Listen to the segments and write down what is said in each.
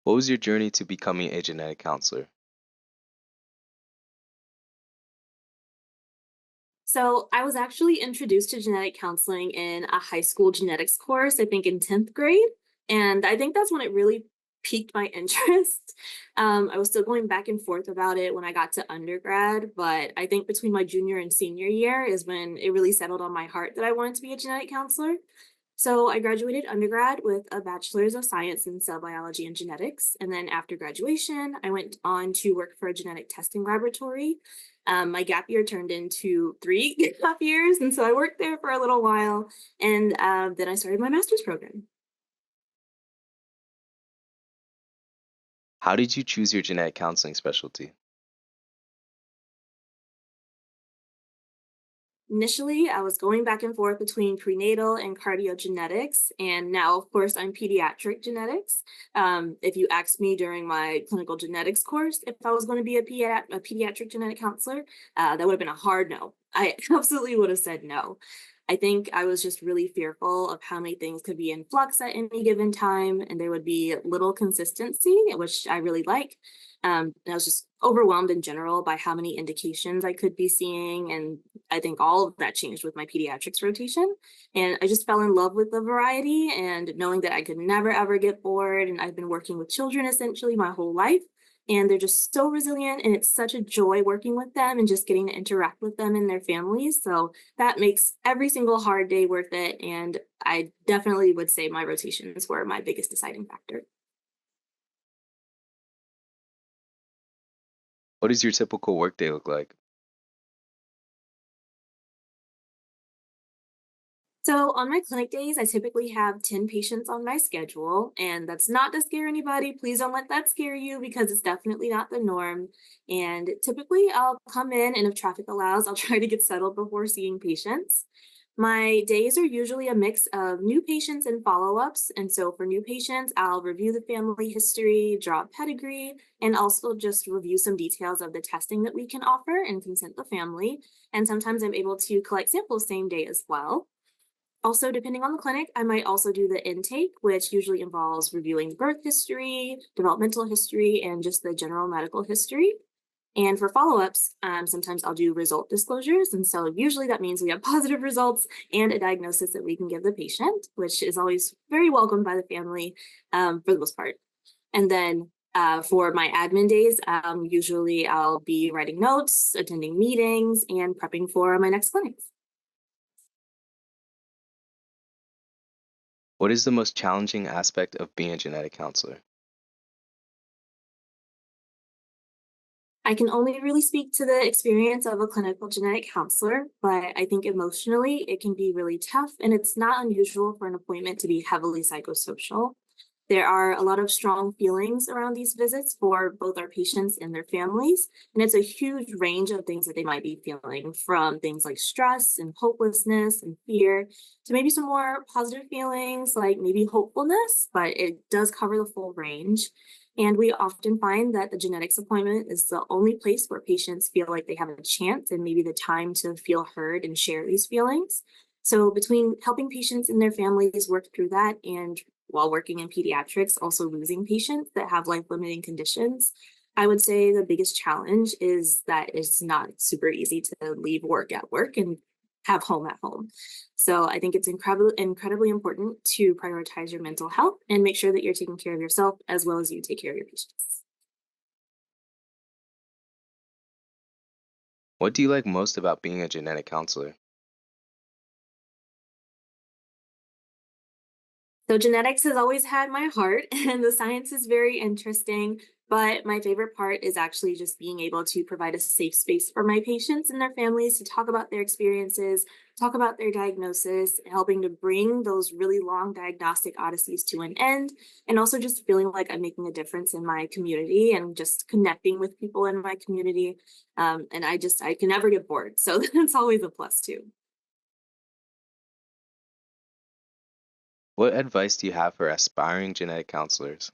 What was your journey to becoming a genetic counselor? So I was actually introduced to genetic counseling in a high school genetics course, I think in 10th grade. And I think that's when it really piqued my interest. I was still going back and forth about it when I got to undergrad, but I think between my junior and senior year is when it really settled on my heart that I wanted to be a genetic counselor. So I graduated undergrad with a bachelor's of science in cell biology and genetics. And then after graduation, I went on to work for a genetic testing laboratory. My gap year turned into 3 gap years. And so I worked there for a little while. And then I started my master's program. How did you choose your genetic counseling specialty? Initially, I was going back and forth between prenatal and cardiogenetics, and now, of course, I'm pediatric genetics. If you asked me during my clinical genetics course if I was going to be a pediatric genetic counselor, that would have been a hard no. I absolutely would have said no. I think I was just really fearful of how many things could be in flux at any given time, and there would be little consistency, which I really like. And I was just overwhelmed in general by how many indications I could be seeing. And I think all of that changed with my pediatrics rotation. And I just fell in love with the variety and knowing that I could never, ever get bored. And I've been working with children essentially my whole life. And they're just so resilient. And it's such a joy working with them and just getting to interact with them and their families. So that makes every single hard day worth it. And I definitely would say my rotations were my biggest deciding factor. What does your typical workday look like? So on my clinic days, I typically have 10 patients on my schedule, and that's not to scare anybody. Please don't let that scare you because it's definitely not the norm. And typically, I'll come in, and if traffic allows, I'll try to get settled before seeing patients. My days are usually a mix of new patients and follow ups. And so for new patients, I'll review the family history, draw a pedigree, and also just review some details of the testing that we can offer and consent the family. And sometimes I'm able to collect samples same day as well. Also, depending on the clinic, I might also do the intake, which usually involves reviewing birth history, developmental history, and just the general medical history. And for follow ups, sometimes I'll do result disclosures. And so usually that means we have positive results and a diagnosis that we can give the patient, which is always very welcomed by the family for the most part. And then for my admin days, usually I'll be writing notes, attending meetings, and prepping for my next clinics. What is the most challenging aspect of being a genetic counselor? I can only really speak to the experience of a clinical genetic counselor, but I think emotionally it can be really tough, and it's not unusual for an appointment to be heavily psychosocial. There are a lot of strong feelings around these visits for both our patients and their families, and it's a huge range of things that they might be feeling, from things like stress and hopelessness and fear to maybe some more positive feelings like maybe hopefulness, but it does cover the full range. And we often find that the genetics appointment is the only place where patients feel like they have a chance and maybe the time to feel heard and share these feelings. So, between helping patients and their families work through that and while working in pediatrics, also losing patients that have life limiting conditions, I would say the biggest challenge is that it's not super easy to leave work at work and have home at home. So I think it's incredibly important to prioritize your mental health and make sure that you're taking care of yourself as well as you take care of your patients. What do you like most about being a genetic counselor? So genetics has always had my heart, and the science is very interesting. But my favorite part is actually just being able to provide a safe space for my patients and their families to talk about their experiences, talk about their diagnosis, helping to bring those really long diagnostic odysseys to an end, and also just feeling like I'm making a difference in my community and just connecting with people in my community. And I can never get bored. So that's always a plus too. What advice do you have for aspiring genetic counselors?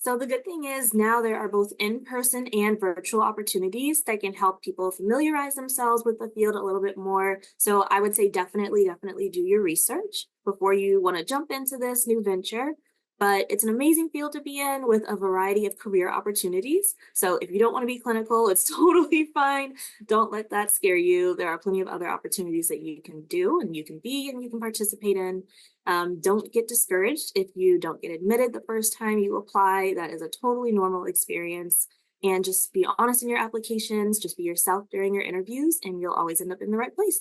So the good thing is now there are both in-person and virtual opportunities that can help people familiarize themselves with the field a little bit more. So I would say definitely do your research before you want to jump into this new venture. But it's an amazing field to be in with a variety of career opportunities. So if you don't want to be clinical, it's totally fine. Don't let that scare you. There are plenty of other opportunities that you can do and you can be and you can participate in. Don't get discouraged if you don't get admitted the first time you apply. That is a totally normal experience. And just be honest in your applications, just be yourself during your interviews, and you'll always end up in the right place.